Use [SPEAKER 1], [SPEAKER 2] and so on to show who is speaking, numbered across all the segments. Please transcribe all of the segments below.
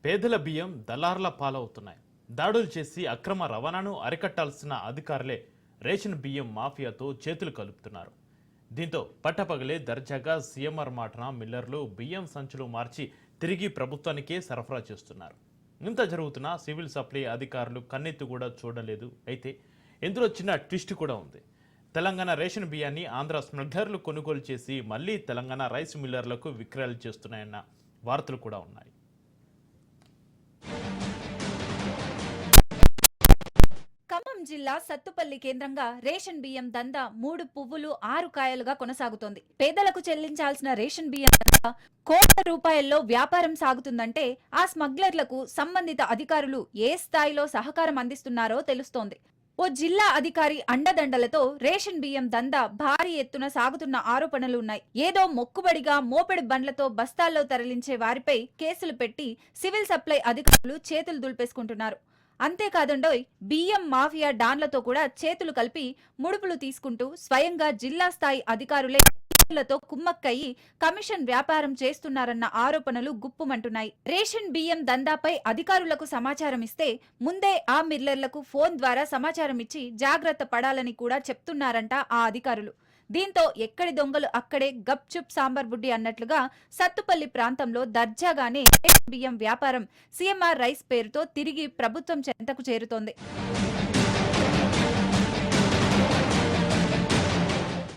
[SPEAKER 1] పేదల బియ్యం దళార్ల పాలవుతున్నాయి. దాడులు చేసి అక్రమ రవాణాను అరికట్టాల్సిన అధికారులే రేషన్ బియ్యం మాఫియాతో చేతులు కలుపుతున్నారు. దీంతో పట్టపగలే దర్జాగా సీఎంఆర్ మాటన మిల్లర్లు బియ్యం సంచులు మార్చి తిరిగి ప్రభుత్వానికే సరఫరా చేస్తున్నారు. ఇంత జరుగుతున్నా సివిల్ సప్లై అధికారులు కన్నెత్తి కూడా చూడలేదు. అయితే ఇందులో చిన్న ట్విస్ట్ కూడా ఉంది. తెలంగాణ రేషన్ బియ్యాన్ని ఆంధ్ర స్మగ్లర్లు కొనుగోలు చేసి మళ్లీ తెలంగాణ రైస్ మిల్లర్లకు విక్రయాలు చేస్తున్నాయన్న వార్తలు కూడా ఉన్నాయి.
[SPEAKER 2] ఖమ్మం జిల్లా సత్తుపల్లి కేంద్రంగా రేషన్ బియ్యం దందా 3 పువ్వులు 6 కాయలుగా కొనసాగుతోంది. పేదలకు చెల్లించాల్సిన రేషన్ బియ్యం దందా కోట్ల రూపాయల్లో వ్యాపారం సాగుతుందంటే ఆ స్మగ్లర్లకు సంబంధిత అధికారులు ఏ స్థాయిలో సహకారం అందిస్తున్నారో తెలుస్తోంది. ఓ జిల్లా అధికారి అండదండలతో రేషన్ బియ్యం దందా భారీ ఎత్తున సాగుతున్న ఆరోపణలు ఉన్నాయి. ఏదో మొక్కుబడిగా మోపెడు బండ్లతో బస్తాల్లో తరలించే వారిపై కేసులు పెట్టి సివిల్ సప్లై అధికారులు చేతులు దులిపేసుకుంటున్నారు. అంతేకాదండోయ్, బియ్యం మాఫియా డాన్లతో కూడా చేతులు కలిపి ముడుపులు తీసుకుంటూ స్వయంగా జిల్లా స్థాయి అధికారులే లతో కుమ్మక్కయ్యి కమిషన్ వ్యాపారం చేస్తున్నారన్న ఆరోపణలు గుప్పుమంటున్నాయి. రేషన్ బియ్యం దందాపై అధికారులకు సమాచారం ఇస్తే ముందే ఆ మిల్లర్లకు ఫోన్ ద్వారా సమాచారం ఇచ్చి జాగ్రత్త పడాలని కూడా చెప్తున్నారంట ఆ అధికారులు. దీంతో ఎక్కడి దొంగలు అక్కడే గప్ చుప్ సాంబార్ బుడ్డి అన్నట్లుగా సత్తుపల్లి ప్రాంతంలో దర్జాగానే రేషన్ బియ్యం వ్యాపారం సీఎంఆర్ రైస్ పేరుతో తిరిగి ప్రభుత్వం చెంతకు చేరుతోంది.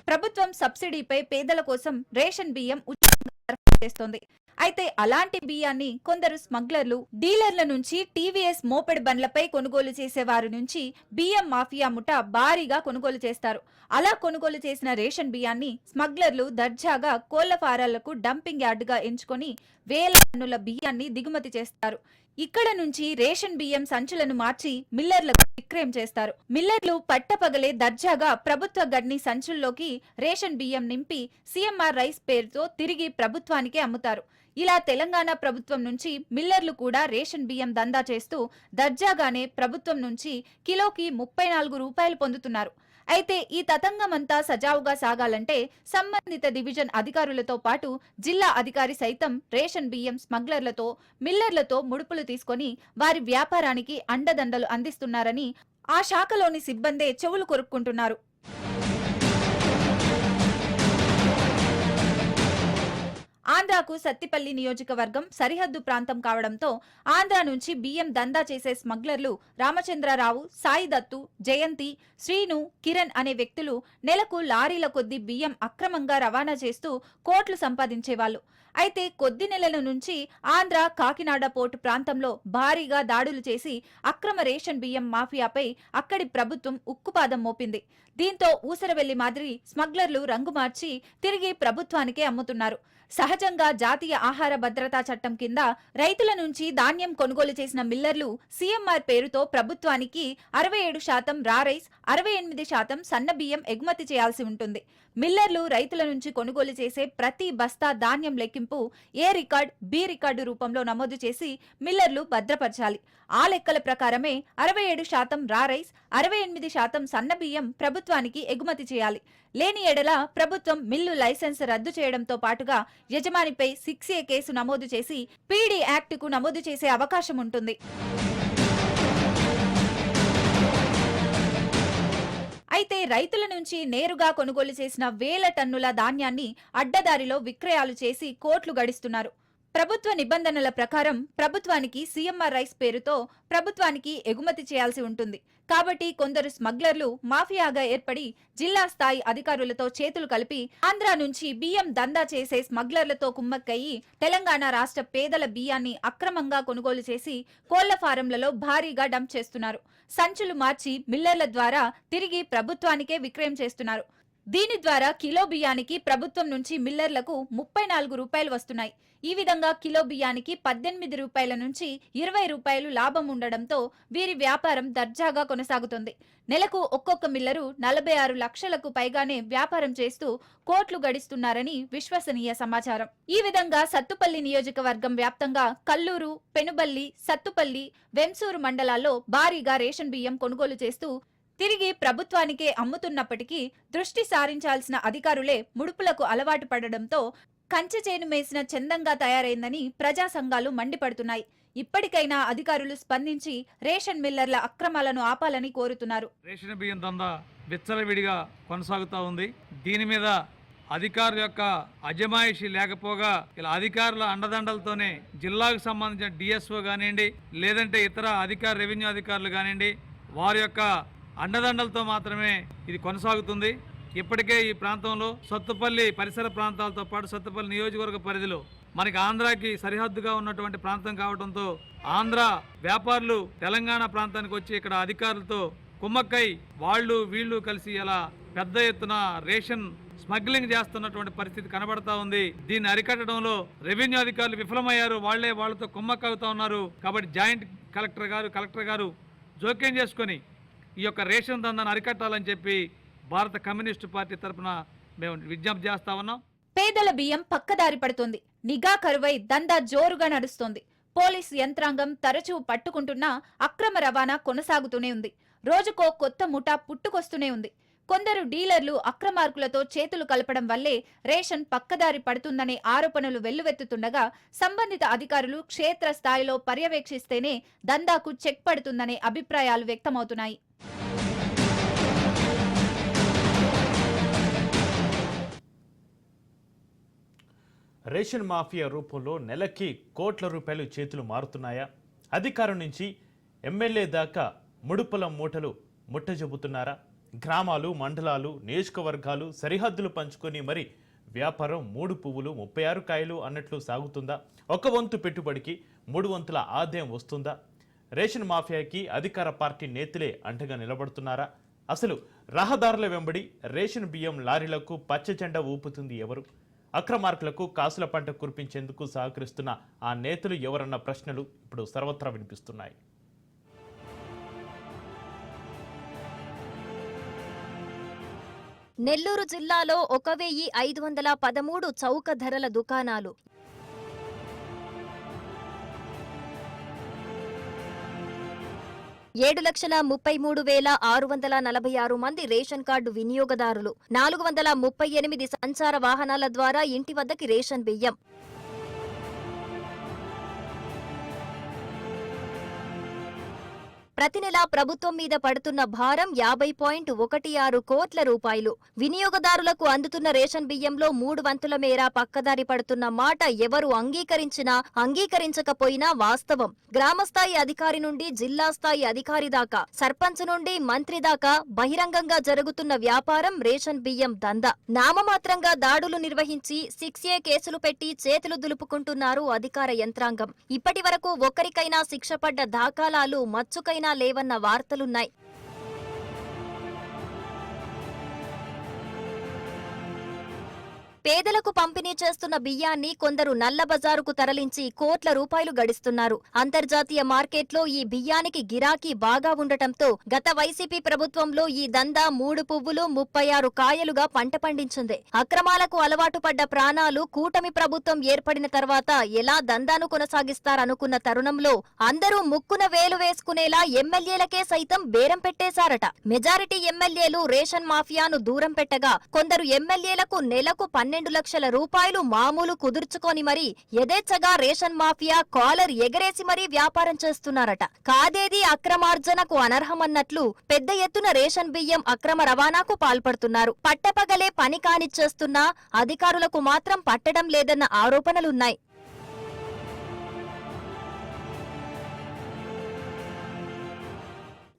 [SPEAKER 2] ప్రభుత్వం సబ్సిడీపై పేదల కోసం రేషన్ బియ్యం ఉచితంగా సరఫరా చేస్తోంది. అయితే అలాంటి బియ్యాన్ని కొందరు స్మగ్లర్లు డీలర్ల నుంచి టీవీఎస్ మోపెడ్ బండ్లపై కొనుగోలు చేసే వారి నుంచి బియ్యం మాఫియా ముఠా భారీగా కొనుగోలు చేస్తారు. అలా కొనుగోలు చేసిన రేషన్ బియ్యాన్ని స్మగ్లర్లు దర్జాగా కోళ్ల ఫారాలకు డంపింగ్ యార్డుగా ఎంచుకొని వేల టన్నుల బియ్యాన్ని దిగుమతి చేస్తారు. ఇక్కడ నుంచి రేషన్ బియ్యం సంచులను మార్చి మిల్లర్లకు విక్రయం చేస్తారు. మిల్లర్లు పట్టపగలే దర్జాగా ప్రభుత్వ గడ్ని సంచుల్లోకి రేషన్ బియ్యం నింపి సీఎంఆర్ రైస్ పేరుతో తిరిగి ప్రభుత్వానికే అమ్ముతారు. ఇలా తెలంగాణ ప్రభుత్వం నుంచి మిల్లర్లు కూడా రేషన్ బియ్యం దందా చేస్తూ దర్జాగానే ప్రభుత్వం నుంచి కిలోకి 34 రూపాయలు పొందుతున్నారు. అయితే ఈ తతంగమంతా సజావుగా సాగాలంటే సంబంధిత డివిజన్ అధికారులతో పాటు జిల్లా అధికారి సైతం రేషన్ బియ్యం స్మగ్లర్లతో మిల్లర్లతో ముడుపులు తీసుకొని వారి వ్యాపారానికి అండదండలు అందిస్తున్నారని ఆ శాఖలోని సిబ్బందే చెవులు కొరుక్కుంటున్నారు. ఆంధ్రాకు సత్తిపల్లి నియోజకవర్గం సరిహద్దు ప్రాంతం కావడంతో ఆంధ్ర నుంచి బియ్యం దందా చేసే స్మగ్లర్లు రామచంద్రరావు, సాయి దత్తు, జయంతి, శ్రీను, కిరణ్ అనే వ్యక్తులు నెలకు లారీల కొద్ది బియ్యం అక్రమంగా రవాణా చేస్తూ కోట్లు సంపాదించేవాళ్లు. అయితే కొద్ది నెలల నుంచి ఆంధ్ర కాకినాడ పోర్టు ప్రాంతంలో భారీగా దాడులు చేసి అక్రమ రేషన్ బియ్యం మాఫియాపై అక్కడి ప్రభుత్వం ఉక్కుపాదం మోపింది. దీంతో ఊసరవెల్లి మాదిరి స్మగ్లర్లు రంగు మార్చి తిరిగి ప్రభుత్వానికే అమ్ముతున్నారు. సహజంగా జాతీయ ఆహార భద్రతా చట్టం కింద రైతుల నుంచి ధాన్యం కొనుగోలు చేసిన మిల్లర్లు సీఎంఆర్ పేరుతో ప్రభుత్వానికి 67% రా రైస్, 68% సన్న బియ్యం ఎగుమతి చేయాల్సి ఉంటుంది. మిల్లర్లు రైతుల నుంచి కొనుగోలు చేసే ప్రతి బస్తా ధాన్యం లెక్కింపు ఏ రికార్డ్, బి రికార్డు రూపంలో నమోదు చేసి మిల్లర్లు భద్రపరచాలి. ఆ లెక్కల ప్రకారమే 67% రా రైస్, 68% సన్న బియ్యం ప్రభుత్వానికి ఎగుమతి చేయాలి. లేని ఎడల ప్రభుత్వం మిల్లు లైసెన్స్ రద్దు చేయడంతో పాటుగా యజమానిపై 6A కేసు నమోదు చేసి పీడీ యాక్టుకు నమోదు చేసే అవకాశం ఉంటుంది. అయితే రైతుల నుంచి నేరుగా కొనుగోలు చేసిన వేల టన్నుల ధాన్యాన్ని అడ్డదారిలో విక్రయాలు చేసి కోట్లు గడిస్తున్నారు. ప్రభుత్వ నిబంధనల ప్రకారం ప్రభుత్వానికి సీఎంఆర్ రైస్ పేరుతో ప్రభుత్వానికి ఎగుమతి చేయాల్సి ఉంటుంది. కాబట్టి కొందరు స్మగ్లర్లు మాఫియాగా ఏర్పడి జిల్లా స్థాయి అధికారులతో చేతులు కలిపి ఆంధ్ర నుంచి బియ్యం దందా చేసే స్మగ్లర్లతో కుమ్మక్కయ్యి తెలంగాణ రాష్ట్ర పేదల బియ్యాన్ని అక్రమంగా కొనుగోలు చేసి కోళ్ల ఫారంలలో భారీగా డంప్ చేస్తున్నారు. సంచులు మార్చి మిల్లర్ల ద్వారా తిరిగి ప్రభుత్వానికే విక్రయం చేస్తున్నారు. దీని ద్వారా కిలో బియ్యానికి ప్రభుత్వం నుంచి మిల్లర్లకు 34 రూపాయలు వస్తున్నాయి. ఈ విధంగా కిలో బియ్యానికి 18 రూపాయల నుంచి 20 రూపాయలు లాభం ఉండడంతో వీరి వ్యాపారం దర్జాగా కొనసాగుతుంది. నెలకు ఒక్కొక్క మిల్లరు 46 లక్షలకు పైగానే వ్యాపారం చేస్తూ కోట్లు గడిస్తున్నారని విశ్వసనీయ సమాచారం. ఈ విధంగా సత్తుపల్లి నియోజకవర్గం వ్యాప్తంగా కల్లూరు, పెనుబల్లి, సత్తుపల్లి, వెంసూరు మండలాల్లో భారీగా రేషన్ బియ్యం కొనుగోలు చేస్తూ తిరిగి ప్రభుత్వానికే అమ్ముతున్నప్పటికీ దృష్టి సారించాల్సిన అధికారులే ముడుపులకు అలవాటు పడడంతో కంచె చేను మేసిన చందంగా తయారైందని ప్రజా సంఘాలు మండిపడుతున్నాయి. ఇప్పటికైనా అధికారులు స్పందించి రేషన్ మిల్లర్ల అక్రమాలను ఆపాలని కోరుతున్నారు.
[SPEAKER 3] రేషన్ బియ్యం దందా విచ్చలవిడిగా కొనసాగుతూ ఉంది. దీని మీద అధికారుల యొక్క అజమాయిషీ లేకపోగా ఇలా అధికారుల అండదండలతోనే జిల్లాకు సంబంధించిన డిఎస్ఓ కానివ్వండి, లేదంటే ఇతర రెవెన్యూ అధికారులు కానివ్వండి, వారి యొక్క అండదండలతో మాత్రమే ఇది కొనసాగుతుంది. ఇప్పటికే ఈ ప్రాంతంలో సత్తుపల్లి పరిసర ప్రాంతాలతో పాటు సత్తుపల్లి నియోజకవర్గ పరిధిలో మనకి ఆంధ్రాకి సరిహద్దుగా ఉన్నటువంటి ప్రాంతం కావడంతో ఆంధ్ర వ్యాపారులు తెలంగాణ ప్రాంతానికి వచ్చి ఇక్కడ అధికారులతో కుమ్మక్కై వీళ్ళు కలిసి ఇలా పెద్ద ఎత్తున రేషన్ స్మగ్లింగ్ చేస్తున్నటువంటి పరిస్థితి కనబడతా ఉంది. దీన్ని అరికట్టడంలో రెవెన్యూ అధికారులు విఫలమయ్యారు. వాళ్ళతో కుమ్మక్కవుతా ఉన్నారు. కాబట్టి జాయింట్ కలెక్టర్ గారు జోక్యం చేసుకొని ఈ యొక్క రేషన్ దందాన్ని అరికట్టాలని చెప్పి భారత కమ్యూనిస్టు పార్టీ తరఫున మేము విజ్ఞప్తి చేస్తా ఉన్నాం.
[SPEAKER 2] పేదల బియ్యం పక్కదారి పడుతోంది. నిఘా కరువై దందా జోరుగా నడుస్తోంది. పోలీసు యంత్రాంగం తరచూ పట్టుకుంటున్నా అక్రమ రవాణా కొనసాగుతూనే ఉంది. రోజుకో కొత్త ముఠా పుట్టుకొస్తూనే ఉంది. కొందరు డీలర్లు అక్రమార్కులతో చేతులు కలపడం వల్లే రేషన్ పక్కదారి పడుతుందనే ఆరోపణలు వెల్లువెత్తుతుండగా సంబంధిత అధికారులు క్షేత్రస్థాయిలో పర్యవేక్షిస్తేనే దందాకు చెక్ పడుతుందనే అభిప్రాయాలు వ్యక్తమవుతున్నాయి.
[SPEAKER 1] రేషన్ మాఫియా రూపంలో నెలకి కోట్ల రూపాయలు చేతులు మారుతున్నాయా? అధికారం నుంచి ఎమ్మెల్యే దాకా ముడుపుల మూటలు ముట్టజెబుతున్నారా? గ్రామాలు, మండలాలు, నియోజకవర్గాలు సరిహద్దులు పంచుకొని మరి వ్యాపారం 3 పువ్వులు 36 కాయలు అన్నట్లు సాగుతుందా? ఒక వంతు పెట్టుబడికి 3 వంతుల ఆదాయం వస్తుందా? రేషన్ మాఫియాకి అధికార పార్టీ నేతలే అంటగా నిలబడుతున్నారా? అసలు రహదారుల వెంబడి రేషన్ బియ్యం లారీలకు పచ్చ జెండా ఊపుతుంది ఎవరు? అక్రమార్కులకు కాసుల పంట కురిపించేందుకు సహకరిస్తున్న ఆ నేతలు ఎవరన్న ప్రశ్నలు ఇప్పుడు సర్వత్రా వినిపిస్తున్నాయి.
[SPEAKER 4] నెల్లూరు జిల్లాలో 1513 చౌక ధరల దుకాణాలు, 7,33,646 మంది రేషన్ కార్డు వినియోగదారులు, 438 సంచార వాహనాల ద్వారా ఇంటి వద్దకి రేషన్ బియ్యం. ప్రతి నెల ప్రభుత్వం మీద పడుతున్న భారం 50.16 కోట్ల రూపాయలు. వినియోగదారులకు అందుతున్న రేషన్ బియ్యంలో 3 వంతుల మేర పక్కదారి పడుతున్న మాట ఎవరు అంగీకరించినా అంగీకరించకపోయినా వాస్తవం. గ్రామస్థాయి అధికారి నుండి జిల్లా స్థాయి అధికారి దాకా, సర్పంచ్ నుండి మంత్రి దాకా బహిరంగంగా జరుగుతున్న వ్యాపారం రేషన్ బియ్యం దందా. నామమాత్రంగా దాడులు నిర్వహించి 6A కేసులు పెట్టి చేతులు దులుపుకుంటున్నారు అధికార యంత్రాంగం. ఇప్పటి వరకు ఒక్కరికైనా శిక్ష పడ్డ దాఖలాలు మచ్చుకైనా లేవన్న వార్తలున్నాయి. పేదలకు పంపిణీ చేస్తున్న బియ్యాన్ని కొందరు నల్ల బజారుకు తరలించి కోట్ల రూపాయలు గడిస్తున్నారు. అంతర్జాతీయ మార్కెట్లో ఈ బియ్యానికి గిరాకీ బాగా ఉండటంతో గత వైసీపీ ప్రభుత్వంలో ఈ దందా 3 పువ్వులు 36 కాయలుగా పంట పండించింది. అక్రమాలకు అలవాటు పడ్డ ప్రాణాలు కూటమి ప్రభుత్వం ఏర్పడిన తర్వాత ఎలా దందాను కొనసాగిస్తారనుకున్న తరుణంలో అందరూ ముక్కున వేలు వేసుకునేలా ఎమ్మెల్యేలకే సైతం బేరం పెట్టేశారట. మెజారిటీ ఎమ్మెల్యేలు రేషన్ మాఫియాను దూరం పెట్టగా కొందరు ఎమ్మెల్యేలకు నెలకు 12 లక్షల రూపాయలు మామూలు కుదుర్చుకొని మరీ యథేచ్ఛగా రేషన్ మాఫియా కాలర్ ఎగరేసి మరీ వ్యాపారం చేస్తున్నారట. కాదేది అక్రమార్జనకు అనర్హమన్నట్లు పెద్ద ఎత్తున రేషన్ బియ్యం అక్రమ రవాణాకు పాల్పడుతున్నారు. పట్టపగలే పని కానిచ్చేస్తున్నా అధికారులకు మాత్రం పట్టడం లేదన్న ఆరోపణలున్నాయి.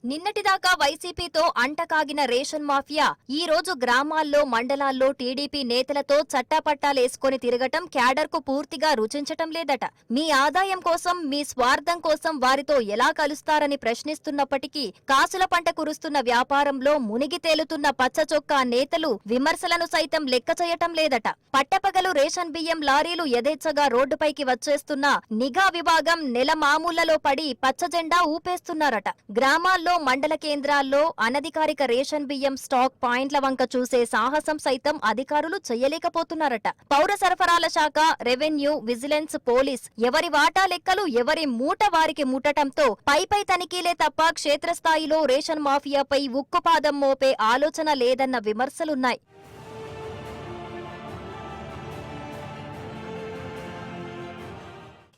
[SPEAKER 4] నిన్నటిదాకా వైసీపీతో అంటకాగిన రేషన్ మాఫియా ఈ రోజు గ్రామాల్లో, మండలాల్లో టీడీపీ నేతలతో చట్టాపట్టాలేసుకొని తిరగటం క్యాడర్కు పూర్తిగా రుచించటం లేదట. మీ ఆదాయం కోసం, మీ స్వార్థం కోసం వారితో ఎలా కలుస్తారని ప్రశ్నిస్తున్నప్పటికీ కాసుల పంట కురుస్తున్న వ్యాపారంలో మునిగి తేలుతున్న పచ్చచొక్కా నేతలు విమర్శలను సైతం లెక్క చేయటం లేదట. పట్టపగలు రేషన్ బియ్యం లారీలు యథేచ్ఛగా రోడ్డుపైకి వచ్చేస్తున్నా నిఘా విభాగం నెల మామూళ్లలో పడి పచ్చజెండా ఊపేస్తున్నారట. గ్రామాల్లో, మండల కేంద్రాల్లో అనధికారిక రేషన్ బియ్యం స్టాక్ పాయింట్ల వంక చూసే సాహసం సైతం అధికారులు చేయలేకపోతున్నారట. పౌర సరఫరాల శాఖ, రెవెన్యూ, విజిలెన్స్, పోలీస్ ఎవరి వాటా లెక్కలు ఎవరి మూట వారికి ముట్టటంతో పైపై తనిఖీలే తప్ప క్షేత్రస్థాయిలో రేషన్ మాఫియాపై ఉక్కుపాదం మోపే ఆలోచన లేదన్న విమర్శలున్నాయి.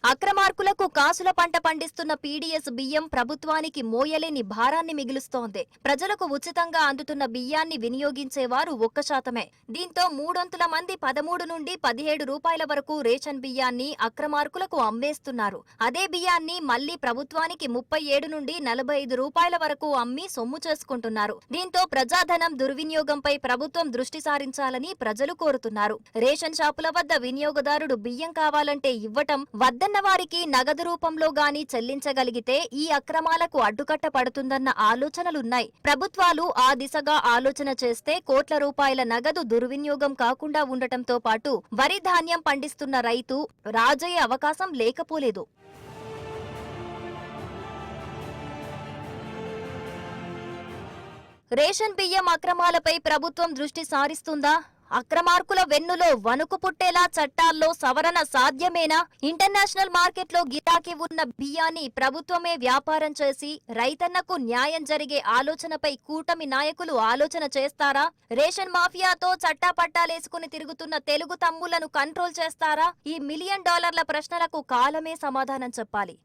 [SPEAKER 4] అక్రమార్కులకు కాసుల పంట పండిస్తున్న పీడీఎస్ బియ్యం ప్రభుత్వానికి మోయలేని భారాన్ని మిగులుస్తోంది. ప్రజలకు ఉచితంగా అందుతున్న బియ్యాన్ని వినియోగించేవారు 1%. దీంతో 300 మంది 13 నుండి 17 రూపాయల వరకు రేషన్ బియ్యాన్ని అక్రమార్కులకు అమ్మేస్తున్నారు. అదే బియ్యాన్ని మళ్లీ ప్రభుత్వానికి 37 నుండి 45 రూపాయల వరకు అమ్మి సొమ్ము చేసుకుంటున్నారు. దీంతో ప్రజాధనం దుర్వినియోగంపై ప్రభుత్వం దృష్టి సారించాలని ప్రజలు కోరుతున్నారు. రేషన్ షాపుల వద్ద వినియోగదారుడు బియ్యం కావాలంటే ఇవ్వటం, వద్దన్న వారికి నగదు రూపంలో గాని చెల్లించగలిగితే ఈ అక్రమాలకు అడ్డుకట్ట పడుతుందన్న ఆలోచనలున్నాయి. ప్రభుత్వాలు ఆ దిశగా ఆలోచన చేస్తే కోట్ల రూపాయల నగదు దుర్వినియోగం కాకుండా ఉండటంతో పాటు వరి ధాన్యం పండిస్తున్న రైతు రాజయ్యే అవకాశం లేకపోలేదు. రేషన్ బియ్యం అక్రమాలపై ప్రభుత్వం దృష్టి సారిస్తుందా? అక్రమార్కుల వెన్నులో వణుకు పుట్టేలా చట్టాల్లో సవరణ సాధ్యమేనా? ఇంటర్నేషనల్ మార్కెట్లో గిరాకీ ఉన్న బియ్యాన్ని ప్రభుత్వమే వ్యాపారం చేసి రైతన్నకు న్యాయం జరిగే ఆలోచనపై కూటమి నాయకులు ఆలోచన చేస్తారా? రేషన్ మాఫియాతో చట్టాపట్టాలేసుకుని తిరుగుతున్న తెలుగు తమ్ముళ్లను కంట్రోల్ చేస్తారా? ఈ $1 మిలియన్ ప్రశ్నలకు కాలమే సమాధానం చెప్పాలి.